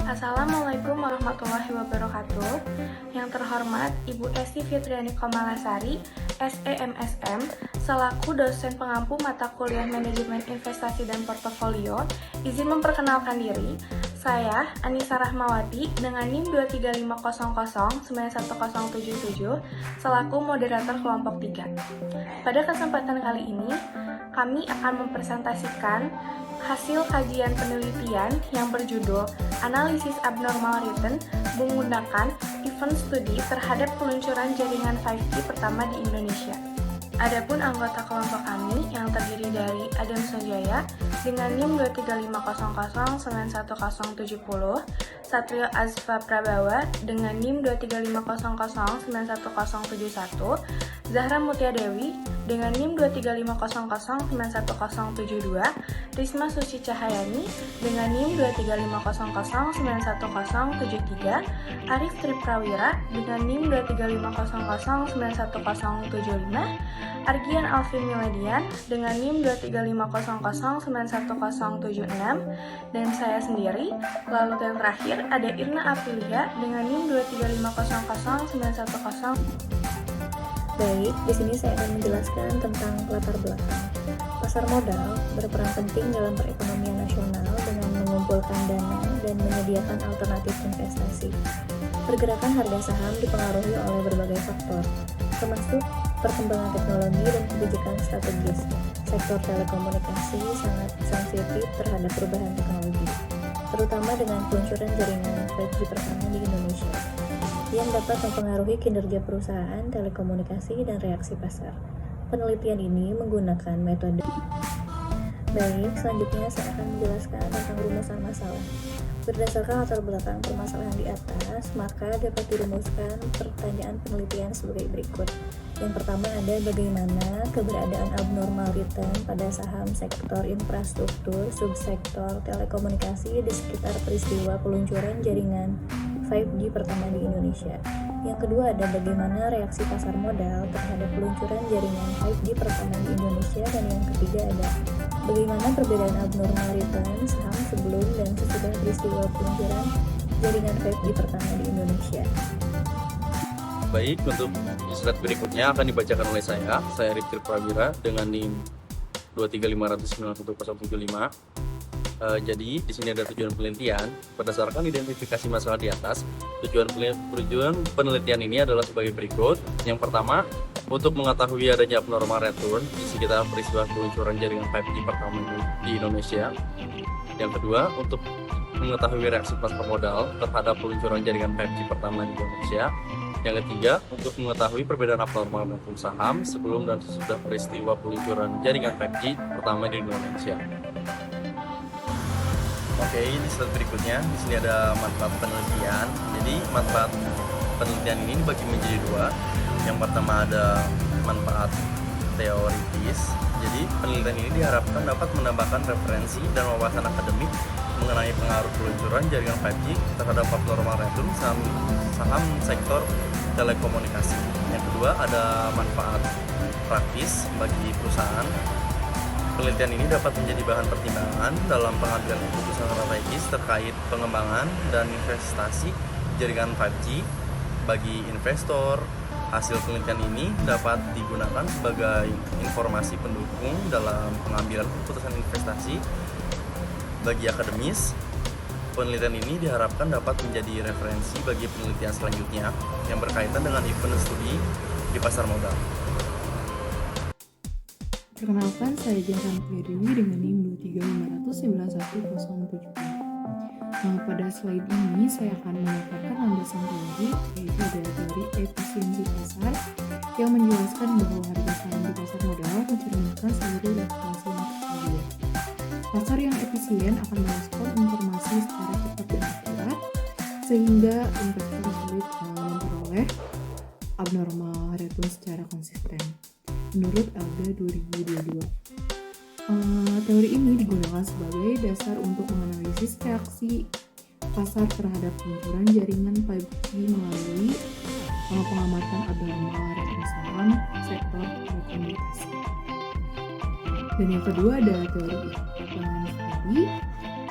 Assalamualaikum warahmatullahi wabarakatuh. Yang terhormat Ibu Esti Fitriani Komalasari, SEMSM, selaku dosen pengampu mata kuliah Manajemen Investasi dan Portofolio, izin memperkenalkan diri. Saya, Anissa Rahmawati, dengan NIM 23500911077, selaku moderator kelompok 3. Pada kesempatan kali ini, kami akan mempresentasikan hasil kajian penelitian yang berjudul Analisis Abnormal Return menggunakan Event Study terhadap peluncuran jaringan 5G pertama di Indonesia. Adapun anggota kelompok kami yang terdiri dari Adam Sanjaya dengan NIM 23500911070, Satrio Azfa Prabawa dengan NIM 23500911071, Zahra Mutia Dewi dengan NIM 23500911072, Risma Suci Cahayani dengan NIM 23500911073, Arif Triprawira dengan NIM 23500911075, Argian Alvin Miladian dengan NIM 23500911076, dan saya sendiri. Lalu yang terakhir ada Irna Aprilia dengan NIM 235009110. Baik, di sini saya akan menjelaskan tentang latar belakang. Pasar modal berperan penting dalam perekonomian nasional dengan mengumpulkan dana dan menyediakan alternatif investasi. Pergerakan harga saham dipengaruhi oleh berbagai faktor, termasuk perkembangan teknologi dan kebijakan strategis. Sektor telekomunikasi sangat sensitif terhadap perubahan teknologi, terutama dengan peluncuran jaringan 5G pertama di Indonesia, yang dapat mempengaruhi kinerja perusahaan telekomunikasi dan reaksi pasar. Penelitian ini menggunakan metode. Baik, selanjutnya saya akan menjelaskan tentang rumusan masalah. Berdasarkan latar belakang permasalahan di atas, maka dapat dirumuskan pertanyaan penelitian sebagai berikut. Yang pertama ada bagaimana keberadaan abnormal return pada saham sektor infrastruktur subsektor telekomunikasi di sekitar peristiwa peluncuran jaringan 5G pertama di Indonesia. Yang kedua ada bagaimana reaksi pasar modal terhadap peluncuran jaringan 5G pertama di Indonesia. Dan yang ketiga ada bagaimana perbedaan abnormal return saham sebelum dan sesudah peristiwa peluncuran jaringan 5G pertama di Indonesia. Baik, untuk slide berikutnya akan dibacakan oleh saya Rifki Prawira dengan NIM 23500911075. Jadi di sini ada tujuan penelitian. Berdasarkan identifikasi masalah di atas, tujuan penelitian ini adalah sebagai berikut. Yang pertama, untuk mengetahui adanya abnormal return di sekitar peristiwa peluncuran jaringan 5G pertama di Indonesia. Yang kedua, untuk mengetahui reaksi pasar modal terhadap peluncuran jaringan 5G pertama di Indonesia. Yang ketiga, untuk mengetahui perbedaan abnormal return saham sebelum dan sesudah peristiwa peluncuran jaringan 5G pertama di Indonesia. Oke, di slide berikutnya di sini ada manfaat penelitian. Jadi manfaat penelitian ini dibagi menjadi dua. Yang pertama ada manfaat teoritis. Jadi penelitian ini diharapkan dapat menambahkan referensi dan wawasan akademik mengenai pengaruh peluncuran jaringan 5G terhadap abnormal return saham sektor telekomunikasi. Yang kedua ada manfaat praktis bagi perusahaan. Penelitian ini dapat menjadi bahan pertimbangan dalam pengambilan keputusan strategis terkait pengembangan dan investasi jaringan 5G bagi investor. Hasil penelitian ini dapat digunakan sebagai informasi pendukung dalam pengambilan keputusan investasi bagi akademis. Penelitian ini diharapkan dapat menjadi referensi bagi penelitian selanjutnya yang berkaitan dengan event studi di pasar modal. Perkenalkan, saya Jansan Dewi dengan NIM 23500911070. Pada slide ini saya akan memaparkan landasan teori, yaitu ada teori efisiensi pasar yang menjelaskan bahwa harga saham di pasar modal mencerminkan seluruh relasi yang tersedia. Pasar yang efisien akan merespon informasi secara cepat dan akurat, sehingga investor sulit memperoleh abnormal return secara konsisten. Menurut Elga 2022. Teori ini digunakan sebagai dasar untuk menganalisis reaksi pasar terhadap peluncuran jaringan 5G melalui pengamatan abnormal return saham sektor telekomunikasi. Dan yang kedua ada teori efek lapangan tadi,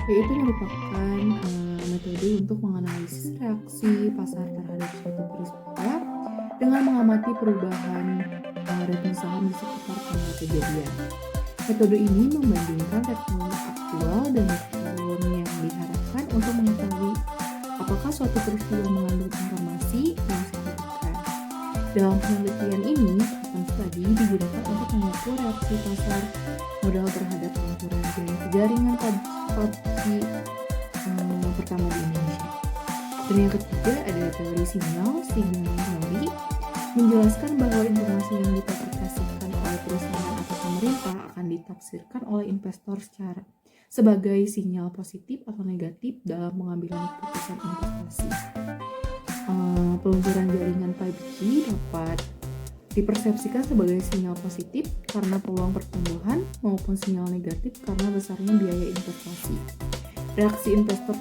yaitu merupakan metode untuk menganalisis reaksi pasar terhadap suatu peristiwa dengan mengamati perubahan return saham di sekitar tanggal kejadian. Metode ini membandingkan return aktual dan return yang diharapkan untuk mengetahui apakah suatu peristiwa mengandung informasi yang signifikan. Dalam penelitian ini, return study digunakan untuk mengukur reaksi pasar modal terhadap peluncuran jaringan PUBG pertama di Indonesia. Dan yang ketiga ada teori signal teori, menjelaskan bahwa informasi yang dipublikasikan oleh perusahaan atau pemerintah akan ditafsirkan oleh investor sebagai sinyal positif atau negatif dalam pengambilan keputusan investasi. Peluncuran jaringan 5G dapat dipersepsikan sebagai sinyal positif karena peluang pertumbuhan maupun sinyal negatif karena besarnya biaya investasi. Reaksi investor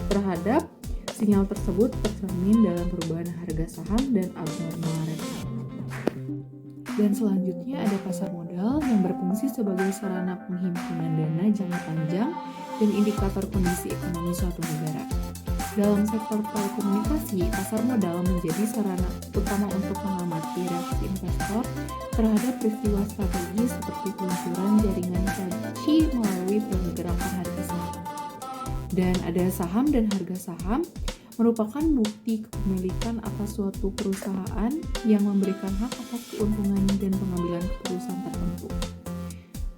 terhadap sinyal tersebut tercermin dalam perubahan harga saham dan abnormal return. Dan selanjutnya ada pasar modal yang berfungsi sebagai sarana penghimpunan dana jangka panjang dan indikator kondisi ekonomi suatu negara. Dalam sektor telekomunikasi, pasar modal menjadi sarana utama untuk mengamati reaksi investor terhadap peristiwa strategis seperti peluncuran jaringan 5G melalui pergerakan harga saham. Dan ada saham dan harga saham merupakan bukti kepemilikan atas suatu perusahaan yang memberikan hak atas keuntungan dan pengambilan keputusan tertentu.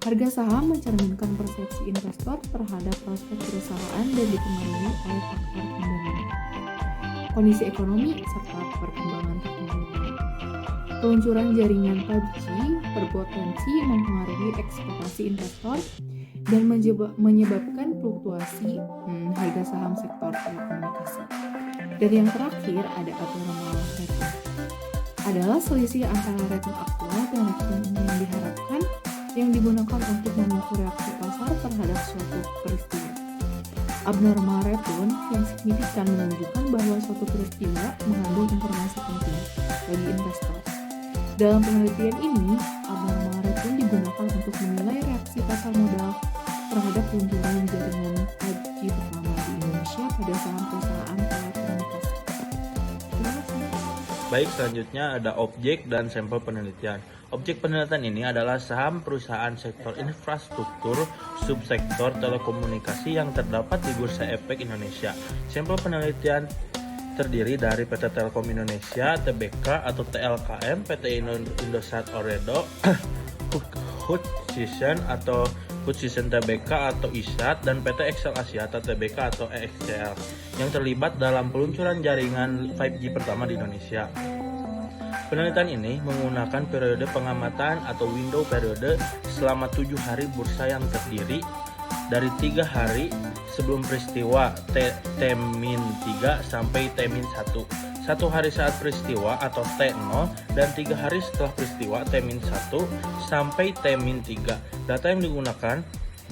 Harga saham mencerminkan persepsi investor terhadap prospek perusahaan dan dipengaruhi oleh faktor fundamental, kondisi ekonomi, serta perkembangan teknologi. Peluncuran jaringan 5G berpotensi mempengaruhi ekspektasi investor dan menyebabkan fluktuasi harga saham sektor telekomunikasi. Dan yang terakhir ada abnormal return. Adalah selisih antara return aktual dan return yang diharapkan yang digunakan untuk mengukur reaksi pasar terhadap suatu peristiwa. Abnormal return yang signifikan menunjukkan bahwa suatu peristiwa mengandung informasi penting bagi investor. Dalam penelitian ini, abnormal return digunakan untuk menilai reaksi pasar modal terhadap peluncuran jaringan 5G pertama di Indonesia pada saham perusahaan telekomunikasi. Terima kasih. Baik, selanjutnya ada objek dan sampel penelitian. Objek penelitian ini adalah saham perusahaan sektor infrastruktur subsektor telekomunikasi yang terdapat di Bursa Efek Indonesia. Sampel penelitian terdiri dari PT Telkom Indonesia, Tbk atau TLKM, PT Indosat Ooredoo, Hutchison atau Hutchison Tbk atau ISAT, dan PT Excel Asia atau Tbk atau EXCL yang terlibat dalam peluncuran jaringan 5G pertama di Indonesia. Penelitian ini menggunakan periode pengamatan atau window periode selama 7 hari bursa yang terdiri dari 3 hari sebelum peristiwa T-3 sampai T-1, 1 hari saat peristiwa atau T0, dan 3 hari setelah peristiwa T-1 sampai T-3. Data yang digunakan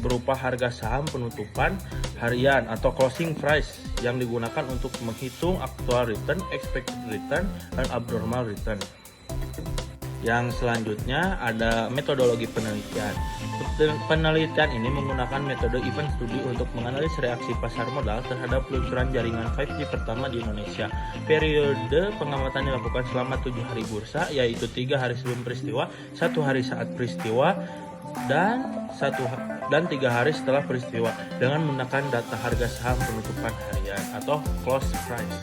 berupa harga saham penutupan harian atau closing price yang digunakan untuk menghitung actual return, expected return, dan abnormal return. Yang selanjutnya ada metodologi penelitian. Penelitian ini menggunakan metode event study untuk menganalisis reaksi pasar modal terhadap peluncuran jaringan 5G pertama di Indonesia. Periode pengamatan dilakukan selama 7 hari bursa, yaitu 3 hari sebelum peristiwa, 1 hari saat peristiwa, dan 3 hari setelah peristiwa dengan menggunakan data harga saham penutupan harian atau close price.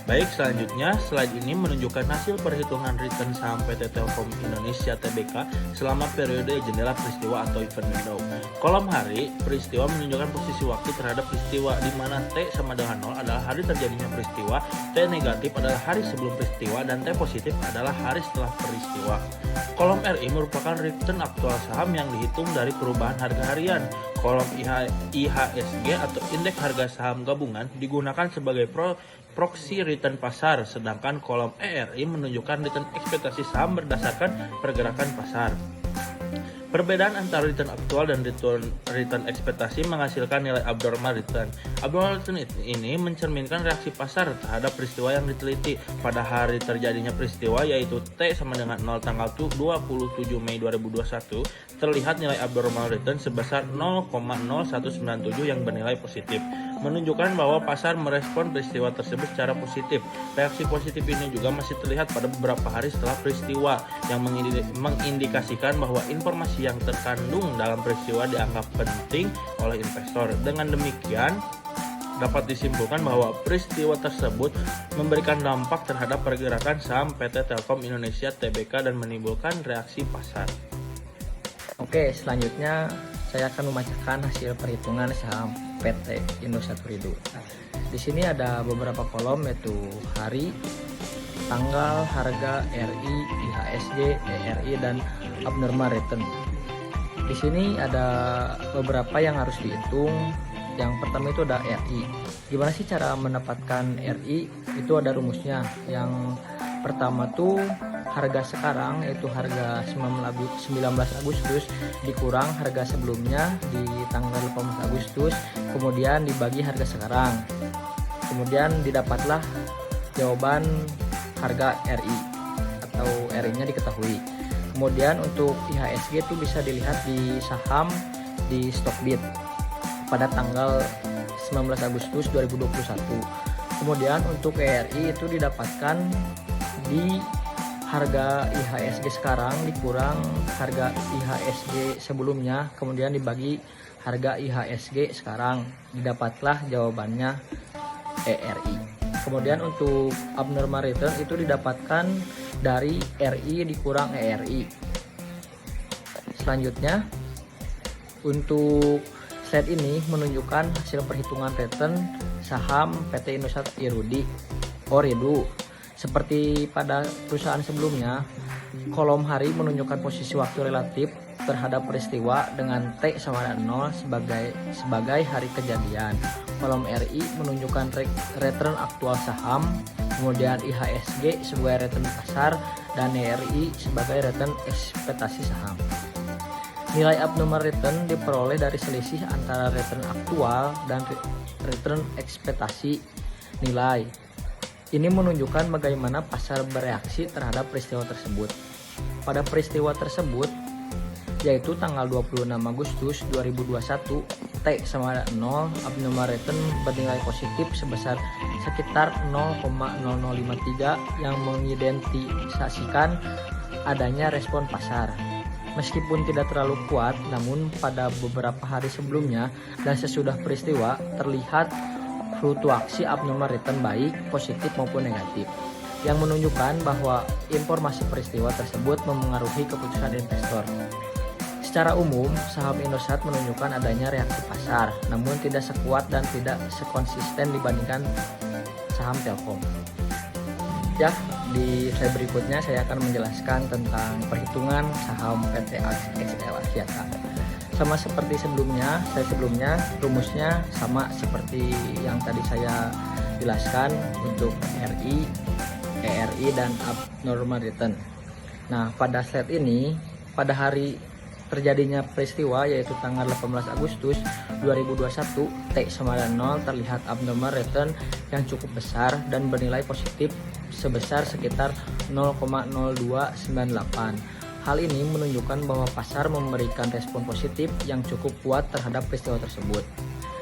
Baik, selanjutnya slide ini menunjukkan hasil perhitungan return saham PT Telkom Indonesia Tbk selama periode jendela peristiwa atau event window. Kolom hari peristiwa menunjukkan posisi waktu terhadap peristiwa, di mana T sama dengan 0 adalah hari terjadinya peristiwa, T negatif adalah hari sebelum peristiwa, dan T positif adalah hari setelah peristiwa. Kolom RI merupakan return aktual saham yang dihitung dari perubahan harga harian. Kolom IHSG atau indeks harga saham gabungan digunakan sebagai proxy return pasar, sedangkan kolom ERI menunjukkan return ekspektasi saham berdasarkan pergerakan pasar. Perbedaan antara return aktual dan return ekspektasi menghasilkan nilai abnormal return. Abnormal return ini mencerminkan reaksi pasar terhadap peristiwa yang diteliti. Pada hari terjadinya peristiwa, yaitu T sama dengan 0 tanggal 27 Mei 2021, terlihat nilai abnormal return sebesar 0,0197 yang bernilai positif. menunjukkan bahwa pasar merespon peristiwa tersebut secara positif. Reaksi positif ini juga masih terlihat pada beberapa hari setelah peristiwa yang mengindikasikan bahwa informasi yang terkandung dalam peristiwa dianggap penting oleh investor. Dengan demikian, dapat disimpulkan bahwa peristiwa tersebut memberikan dampak terhadap pergerakan saham PT Telkom Indonesia Tbk dan menimbulkan reaksi pasar. Oke, selanjutnya saya akan membacakan hasil perhitungan saham PT Indosat Ooredoo. Di sini ada beberapa kolom, yaitu hari, tanggal, harga, RI, IHSG, ERI, dan abnormal return. Di sini ada beberapa yang harus dihitung. Yang pertama itu ada RI. Gimana sih cara mendapatkan RI? Itu ada rumusnya. Yang pertama tuh harga sekarang, yaitu harga 19 Agustus dikurang harga sebelumnya di tanggal 18 Agustus, kemudian dibagi harga sekarang. Kemudian didapatlah jawaban harga RI atau RI-nya diketahui. Kemudian untuk IHSG itu bisa dilihat di saham di Stockbit pada tanggal 19 Agustus 2021. Kemudian untuk ERI itu didapatkan di harga IHSG sekarang dikurang harga IHSG sebelumnya, kemudian dibagi harga IHSG sekarang, didapatlah jawabannya ERI. Kemudian untuk abnormal return itu didapatkan dari RI dikurang ERI. Selanjutnya untuk slide ini menunjukkan hasil perhitungan return saham PT Indosat Ooredoo. Seperti pada perusahaan sebelumnya, kolom hari menunjukkan posisi waktu relatif terhadap peristiwa dengan T sama dengan 0 sebagai hari kejadian. Kolom RI menunjukkan return aktual saham, kemudian IHSG sebagai return pasar, dan ERI sebagai return ekspektasi saham. Nilai abnormal return diperoleh dari selisih antara return aktual dan return ekspektasi nilai. Ini menunjukkan bagaimana pasar bereaksi terhadap peristiwa tersebut. Pada peristiwa tersebut, yaitu tanggal 26 Agustus 2021, T sama 0, abnormal return bernilai positif sebesar sekitar 0,0053 yang mengidentifikasikan adanya respon pasar. Meskipun tidak terlalu kuat, namun pada beberapa hari sebelumnya dan sesudah peristiwa terlihat fluktuaksi abnormal return baik, positif maupun negatif, yang menunjukkan bahwa informasi peristiwa tersebut memengaruhi keputusan investor. Secara umum, saham Indosat menunjukkan adanya reaksi pasar, namun tidak sekuat dan tidak sekonsisten dibandingkan saham Telkom. Ya, di slide berikutnya saya akan menjelaskan tentang perhitungan saham PT XL Axiata. Sama seperti sebelumnya, rumusnya sama seperti yang tadi saya jelaskan untuk RI, ERI, dan abnormal return. Nah, pada slide ini, pada hari terjadinya peristiwa yaitu tanggal 18 Agustus 2021, T sama dengan 0 terlihat abnormal return yang cukup besar dan bernilai positif sebesar sekitar 0,0298. Hal ini menunjukkan bahwa pasar memberikan respon positif yang cukup kuat terhadap peristiwa tersebut.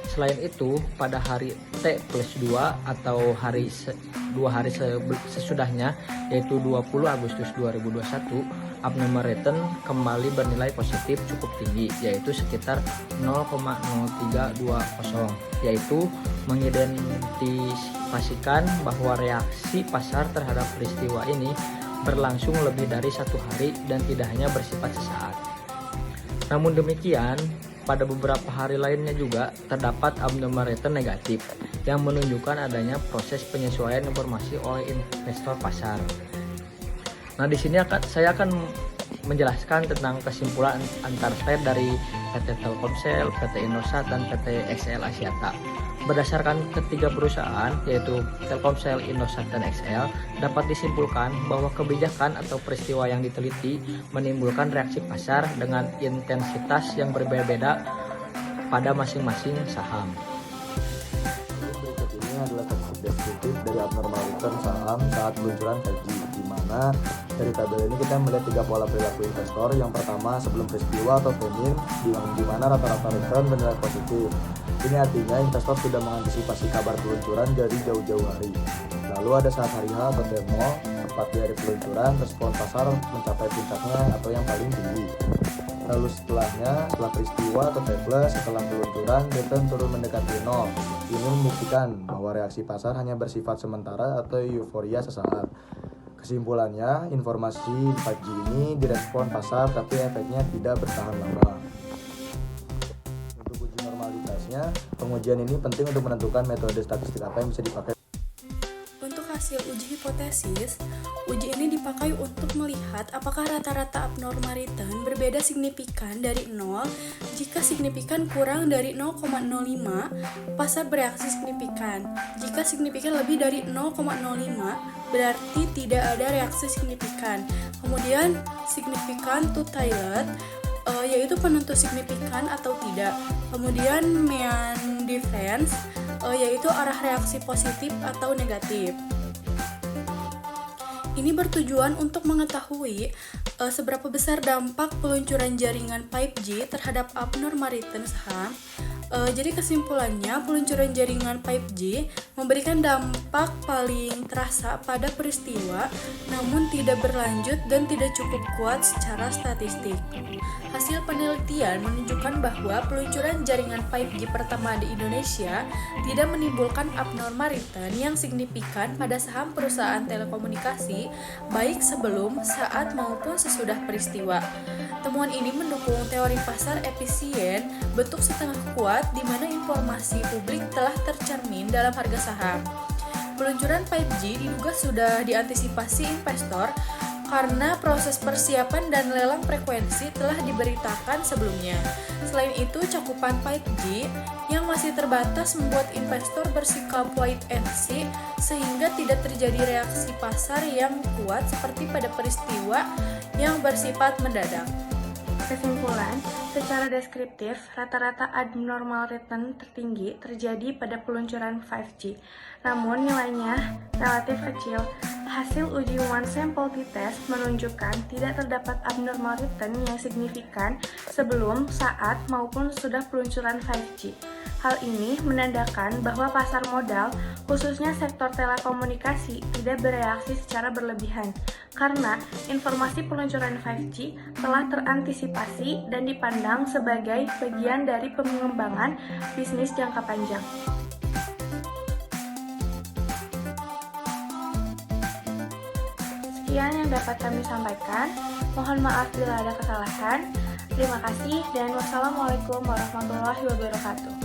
Selain itu, pada hari T+2 atau dua hari sesudahnya, yaitu 20 Agustus 2021, abnormal return kembali bernilai positif cukup tinggi, yaitu sekitar 0,0320, yaitu mengidentifikasikan bahwa reaksi pasar terhadap peristiwa ini berlangsung lebih dari 1 hari dan tidak hanya bersifat sesaat. Namun demikian, pada beberapa hari lainnya juga terdapat abnormal return negatif yang menunjukkan adanya proses penyesuaian informasi oleh investor pasar. Nah, di sini saya akan menjelaskan tentang kesimpulan antar slide dari PT Telkomsel, PT Indosat, dan PT XL Axiata. Berdasarkan ketiga perusahaan, yaitu Telkomsel, Indosat, dan XL, dapat disimpulkan bahwa kebijakan atau peristiwa yang diteliti menimbulkan reaksi pasar dengan intensitas yang berbeda-beda pada masing-masing saham. Berikut ini adalah konsep deskriptif dari abnormal return saham saat peluncuran 5G, di mana dari tabel ini kita melihat 3 pola perilaku investor. Yang pertama, sebelum peristiwa atau termin, di mana rata-rata return bernilai positif. Ini artinya investor sudah mengantisipasi kabar peluncuran dari jauh-jauh hari. Lalu ada saat hari H atau demo, tepat di hari peluncuran, respon pasar mencapai puncaknya atau yang paling tinggi. Lalu setelahnya, setelah peristiwa atau T+, setelah peluncuran, return turun mendekati 0. Ini membuktikan bahwa reaksi pasar hanya bersifat sementara atau euforia sesaat. Kesimpulannya, informasi 5G ini direspon pasar tapi efeknya tidak bertahan lama. Untuk uji normalitasnya, pengujian ini penting untuk menentukan metode statistik apa yang bisa dipakai. Untuk hasil uji hipotesis, uji ini dipakai untuk melihat apakah rata-rata abnormal return berbeda signifikan dari 0. Jika signifikan kurang dari 0,05, pasar bereaksi signifikan. Jika signifikan lebih dari 0,05, berarti tidak ada reaksi signifikan. Kemudian, signifikan two-tailed, yaitu penentu signifikan atau tidak. Kemudian, mean difference, yaitu arah reaksi positif atau negatif. Ini bertujuan untuk mengetahui seberapa besar dampak peluncuran jaringan 5G terhadap abnormal return saham. Jadi kesimpulannya, peluncuran jaringan 5G memberikan dampak paling terasa pada peristiwa, namun tidak berlanjut dan tidak cukup kuat secara statistik. Hasil penelitian menunjukkan bahwa peluncuran jaringan 5G pertama di Indonesia tidak menimbulkan abnormal return yang signifikan pada saham perusahaan telekomunikasi, baik sebelum, saat, maupun sesudah peristiwa. Temuan ini mendukung teori pasar efisien bentuk setengah kuat di mana informasi publik telah tercermin dalam harga saham. Peluncuran 5G diduga sudah diantisipasi investor karena proses persiapan dan lelang frekuensi telah diberitakan sebelumnya. Selain itu, cakupan 5G yang masih terbatas membuat investor bersikap wait and see sehingga tidak terjadi reaksi pasar yang kuat seperti pada peristiwa yang bersifat mendadak. Kesimpulan, secara deskriptif, rata-rata abnormal return tertinggi terjadi pada peluncuran 5G, namun nilainya relatif kecil. Hasil uji one sample t-test menunjukkan tidak terdapat abnormal return yang signifikan sebelum, saat, maupun sesudah peluncuran 5G. Hal ini menandakan bahwa pasar modal, khususnya sektor telekomunikasi, tidak bereaksi secara berlebihan, karena informasi peluncuran 5G telah terantisipasi dan dipandang sebagai bagian dari pengembangan bisnis jangka panjang. Sekian yang dapat kami sampaikan. Mohon maaf bila ada kesalahan. Terima kasih dan wassalamualaikum warahmatullahi wabarakatuh.